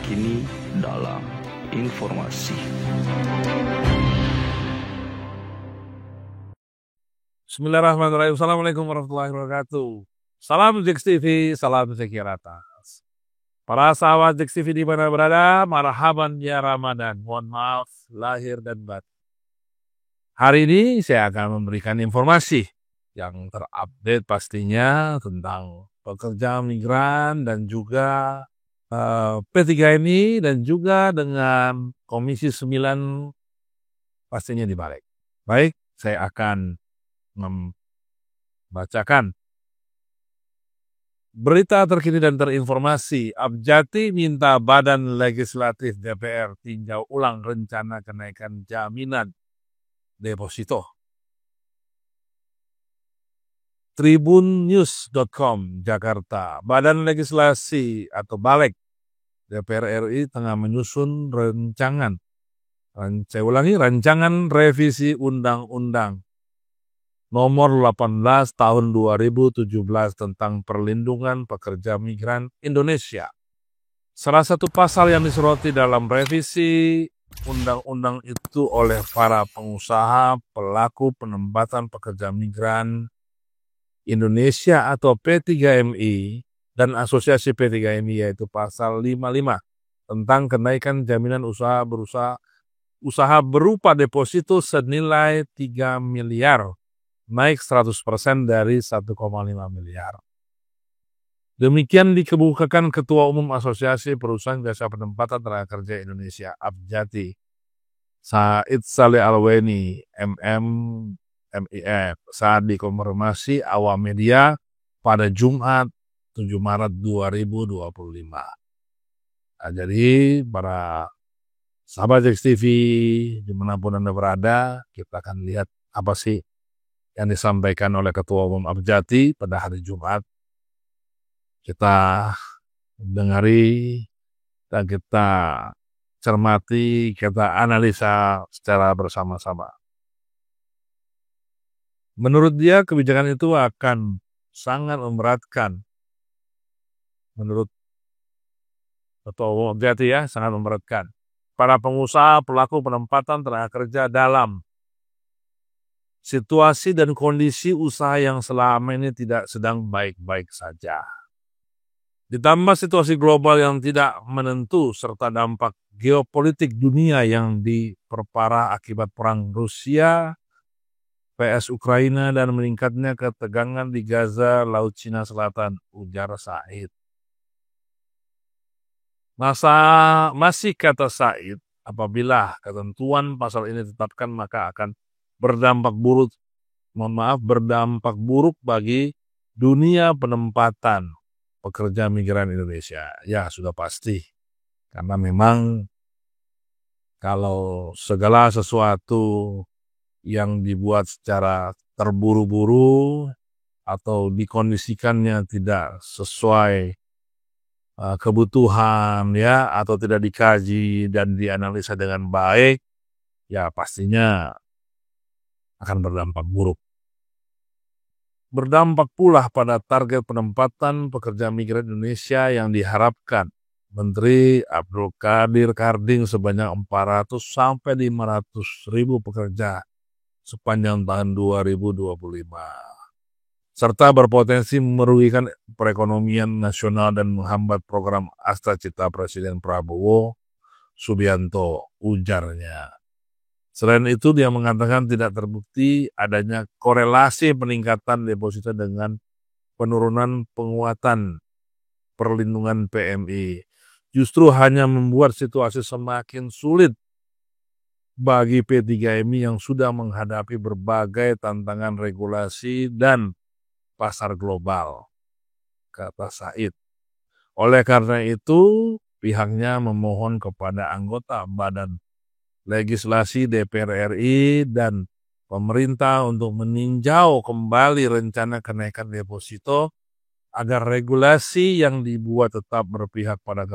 terkini dalam informasi. Bismillahirrahmanirrahim. Assalamualaikum warahmatullahi wabarakatuh. Salam Jeks TV, salam Sekiratas. Para sahabat Jeks TV di mana berada, marhaban ya Ramadan. Mohon maaf lahir dan batin. Hari ini saya akan memberikan informasi yang terupdate pastinya tentang pekerja migran dan juga P3MI dan juga dengan Komisi 9 pastinya dibalik. Baik, saya akan membacakan berita terkini dan terinformasi. Abjati minta Badan Legislatif DPR tinjau ulang rencana kenaikan jaminan deposito. Tribunnews.com Jakarta. Badan Legislasi atau Balek DPR RI tengah menyusun rancangan revisi Undang-Undang Nomor 18 Tahun 2017 tentang Perlindungan Pekerja Migran Indonesia. Salah satu pasal yang disoroti dalam revisi undang-undang itu oleh para pengusaha pelaku penempatan pekerja migran Indonesia atau P3MI dan Asosiasi P3MI, yaitu pasal 55 tentang kenaikan jaminan usaha berupa deposito senilai 3 miliar, naik 100% dari 1,5 miliar. Demikian dikemukakan Ketua Umum Asosiasi Perusahaan Jasa Penempatan Tenaga Kerja Indonesia Abjati Said Saleh Alweni MIF saat dikonfirmasi awak media pada Jumat 7 Maret 2025. Nah, jadi para sahabat Jeks TV dimanapun Anda berada, kita akan lihat apa sih yang disampaikan oleh Ketua Umum Abjati pada hari Jumat. Kita dengari dan kita cermati, kita analisa secara bersama-sama. Menurut dia, kebijakan itu akan sangat memberatkan. Menurut Ketua Umum Abjati sangat memberatkan para pengusaha pelaku penempatan tenaga kerja dalam situasi dan kondisi usaha yang selama ini tidak sedang baik-baik saja. Ditambah situasi global yang tidak menentu serta dampak geopolitik dunia yang diperparah akibat perang Rusia vs Ukraina dan meningkatnya ketegangan di Gaza, Laut Cina Selatan, ujar Said. Masih kata Said, apabila ketentuan pasal ini ditetapkan maka akan berdampak buruk bagi dunia penempatan pekerja migran Indonesia. Ya, sudah pasti. Karena memang kalau segala sesuatu yang dibuat secara terburu-buru atau dikondisikannya tidak sesuai kebutuhan atau tidak dikaji dan dianalisa dengan baik, ya pastinya akan berdampak buruk. Berdampak pula pada target penempatan pekerja migran Indonesia yang diharapkan Menteri Abdul Qadir Karding sebanyak 400 sampai 500 ribu pekerja sepanjang tahun 2025. Serta berpotensi merugikan perekonomian nasional dan menghambat program Astra Cita Presiden Prabowo Subianto, ujarnya. Selain itu, dia mengatakan tidak terbukti adanya korelasi peningkatan deposito dengan penurunan penguatan perlindungan PMI. Justru hanya membuat situasi semakin sulit bagi P3MI yang sudah menghadapi berbagai tantangan regulasi dan pasar global, kata Said. Oleh karena itu, pihaknya memohon kepada anggota Badan Legislasi DPR RI dan pemerintah untuk meninjau kembali rencana kenaikan deposito agar regulasi yang dibuat tetap berpihak pada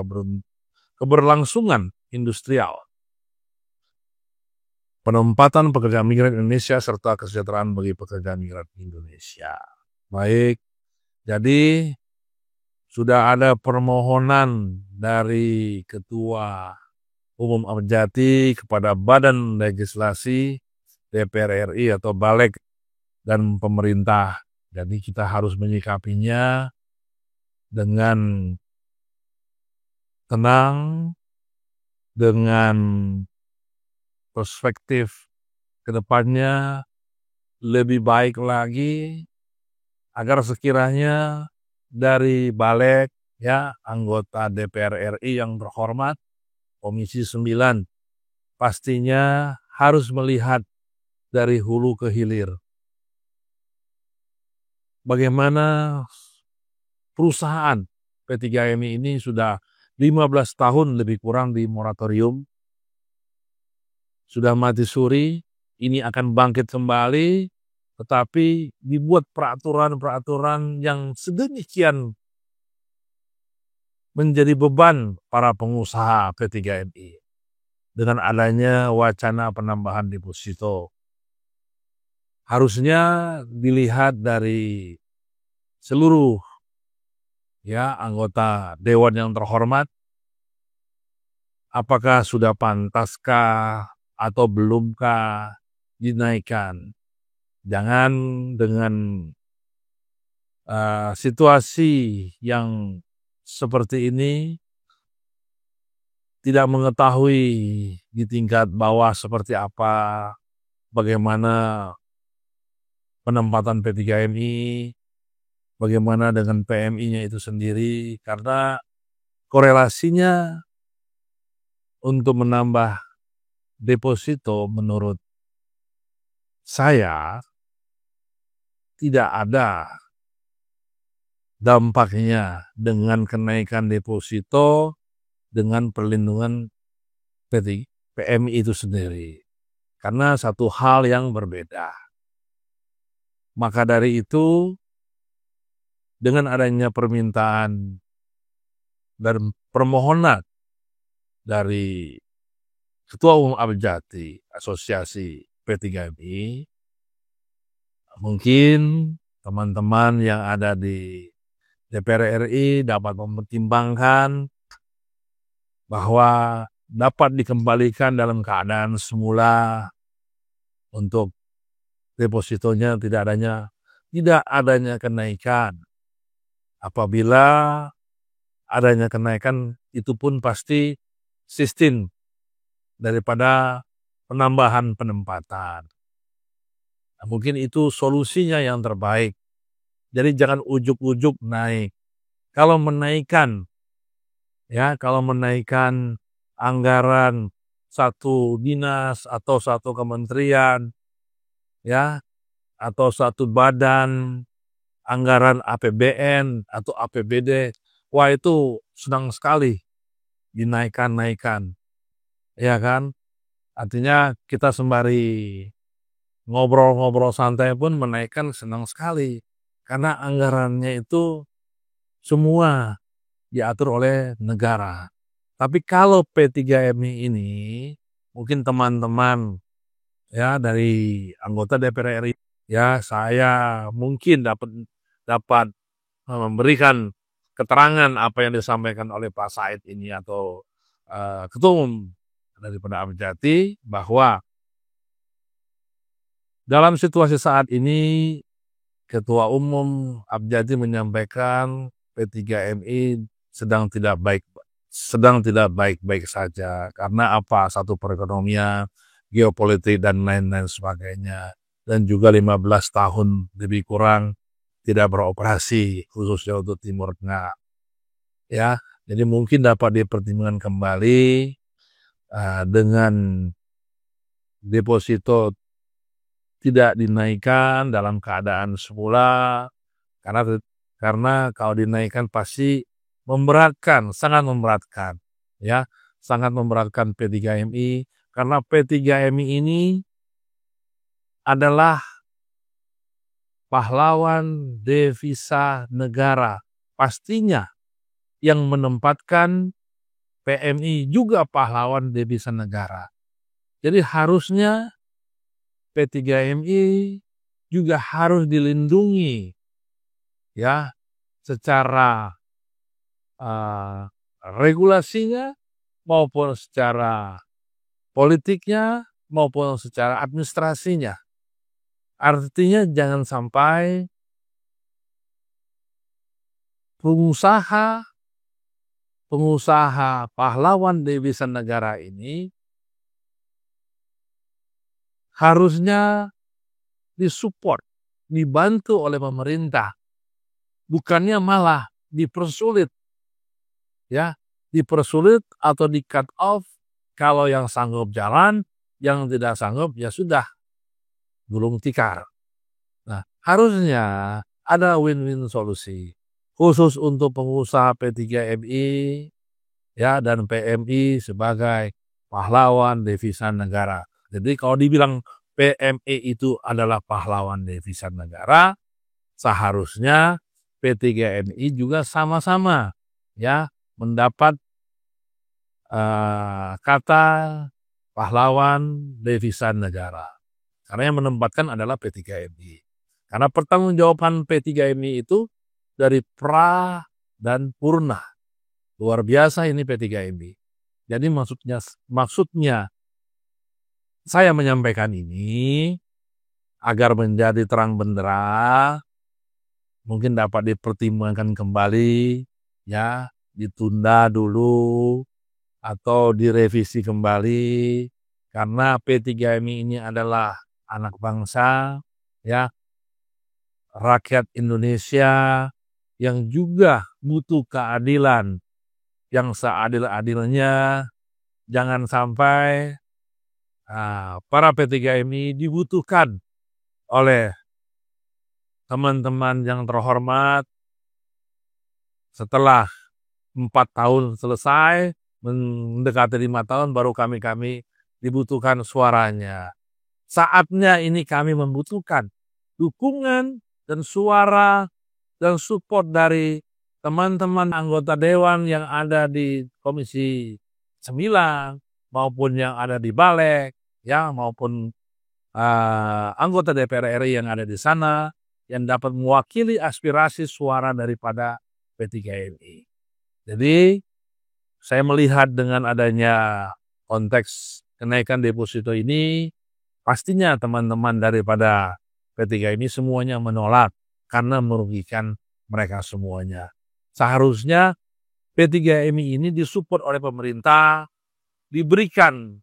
keberlangsungan industrial, penempatan pekerja migran Indonesia serta kesejahteraan bagi pekerja migran Indonesia. Baik, jadi sudah ada permohonan dari Ketua Umum Amjati kepada Badan Legislasi DPR RI atau Balik dan pemerintah. Jadi kita harus menyikapinya dengan tenang, dengan perspektif ke depannya lebih baik lagi, agar sekiranya dari Balik, ya, anggota DPR RI yang terhormat, Komisi 9, pastinya harus melihat dari hulu ke hilir. Bagaimana perusahaan P3MI ini sudah 15 tahun lebih kurang di moratorium, sudah mati suri, ini akan bangkit kembali, tetapi dibuat peraturan-peraturan yang sedemikian menjadi beban para pengusaha P3MI dengan adanya wacana penambahan deposito. Harusnya dilihat dari seluruh, ya, anggota dewan yang terhormat, apakah sudah pantaskah atau belumkah dinaikkan. Jangan dengan situasi yang seperti ini tidak mengetahui di tingkat bawah seperti apa, bagaimana penempatan P3MI, bagaimana dengan PMI-nya itu sendiri, karena korelasinya untuk menambah deposito menurut saya tidak ada dampaknya dengan kenaikan deposito dengan perlindungan PMI itu sendiri, karena satu hal yang berbeda. Maka dari itu, dengan adanya permintaan dan permohonan dari Ketua Umum Amjati Asosiasi P3MI, mungkin teman-teman yang ada di DPR RI dapat mempertimbangkan bahwa dapat dikembalikan dalam keadaan semula untuk depositonya tidak adanya kenaikan. Apabila adanya kenaikan, itu pun pasti sistem daripada penambahan penempatan. Nah, mungkin itu solusinya yang terbaik. Jadi jangan ujuk-ujuk naik. Kalau menaikkan anggaran satu dinas atau satu kementerian, ya, atau satu badan, anggaran APBN atau APBD, wah itu senang sekali dinaikkan, ya kan? Artinya kita sembari ngobrol-ngobrol santai pun menaikkan senang sekali, karena anggarannya itu semua diatur oleh negara. Tapi kalau P3MI ini, mungkin teman-teman, ya, dari anggota DPR RI, ya, saya mungkin dapat memberikan keterangan apa yang disampaikan oleh Pak Said ini atau Ketua Umum daripada Amjati, bahwa dalam situasi saat ini Ketua Umum Amjati menyampaikan P3MI sedang tidak baik-baik saja. Karena apa? Satu, perekonomian, geopolitik, dan lain-lain sebagainya. Dan juga 15 tahun lebih kurang tidak beroperasi, khususnya untuk Timur Tengah. Ya, jadi mungkin dapat dipertimbangkan kembali dengan deposito tidak dinaikkan dalam keadaan semula, karena kalau dinaikkan pasti sangat memberatkan, ya, sangat memberatkan P3MI, karena P3MI ini adalah pahlawan devisa negara. Pastinya yang menempatkan PMI juga pahlawan devisa negara. Jadi harusnya P3MI juga harus dilindungi, ya, secara regulasinya maupun secara politiknya maupun secara administrasinya. Artinya jangan sampai pengusaha pahlawan devisa negara ini harusnya disupport, dibantu oleh pemerintah, bukannya malah dipersulit, ya, dipersulit atau di cut off. Kalau yang sanggup jalan, yang tidak sanggup ya sudah gulung tikar. Nah, harusnya ada win-win solusi khusus untuk pengusaha P3MI ya dan PMI sebagai pahlawan devisa negara. Jadi kalau dibilang PMI itu adalah pahlawan devisa negara, seharusnya P3MI juga sama-sama ya mendapat kata pahlawan devisa negara. Karena yang menempatkan adalah P3MI. Karena pertanggungjawaban P3MI itu dari pra dan purna. Luar biasa ini P3MI. Jadi maksudnya saya menyampaikan ini agar menjadi terang benderang, mungkin dapat dipertimbangkan kembali, ya, ditunda dulu atau direvisi kembali karena P3MI ini adalah anak bangsa, ya, rakyat Indonesia yang juga butuh keadilan yang seadil-adilnya. Jangan sampai para P3MI dibutuhkan oleh teman-teman yang terhormat setelah 4 tahun selesai, mendekati 5 tahun baru kami dibutuhkan suaranya. Saatnya ini kami membutuhkan dukungan dan suara dan support dari teman-teman anggota dewan yang ada di Komisi 9 maupun yang ada di Balek, ya, maupun anggota DPR RI yang ada di sana yang dapat mewakili aspirasi suara daripada P3MI. Jadi saya melihat dengan adanya konteks kenaikan deposito ini, pastinya teman-teman daripada P3MI semuanya menolak karena merugikan mereka semuanya. Seharusnya P3MI ini disupport oleh pemerintah, diberikan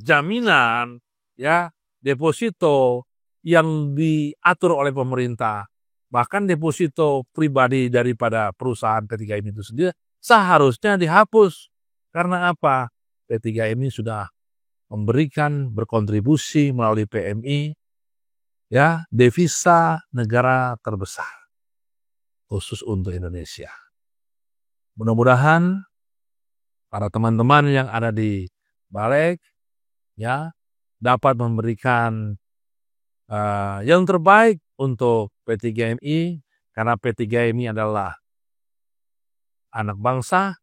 jaminan, ya, deposito yang diatur oleh pemerintah. Bahkan deposito pribadi daripada perusahaan P3MI itu sendiri seharusnya dihapus. Karena apa? P3MI sudah memberikan berkontribusi melalui PMI, ya, devisa negara terbesar khusus untuk Indonesia. Mudah-mudahan para teman-teman yang ada di Balek, ya, dapat memberikan yang terbaik untuk P3MI karena P3MI adalah anak bangsa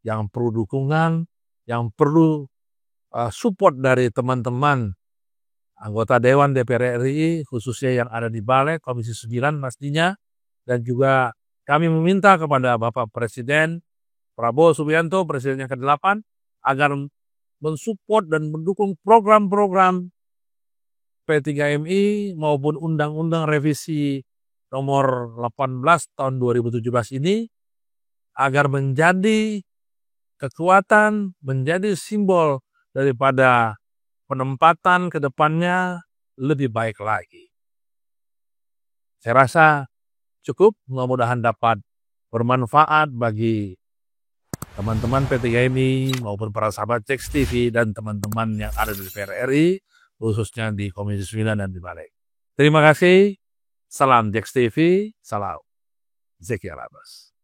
yang perlu dukungan, yang perlu support dari teman-teman anggota Dewan DPR RI khususnya yang ada di Balek, Komisi 9 pastinya, dan juga kami meminta kepada Bapak Presiden Prabowo Subianto, Presiden yang ke-8, agar mensupport dan mendukung program-program P3MI maupun Undang-Undang Revisi Nomor 18 tahun 2017 ini agar menjadi kekuatan, menjadi simbol daripada penempatan ke depannya lebih baik lagi. Saya rasa cukup, mudah-mudahan dapat bermanfaat bagi teman-teman P3MI maupun para sahabat Jeks TV dan teman-teman yang ada di DPR RI, khususnya di Komisi 9 dan di Balek. Terima kasih. Salam Jeks TV, salam Zeki Arabas.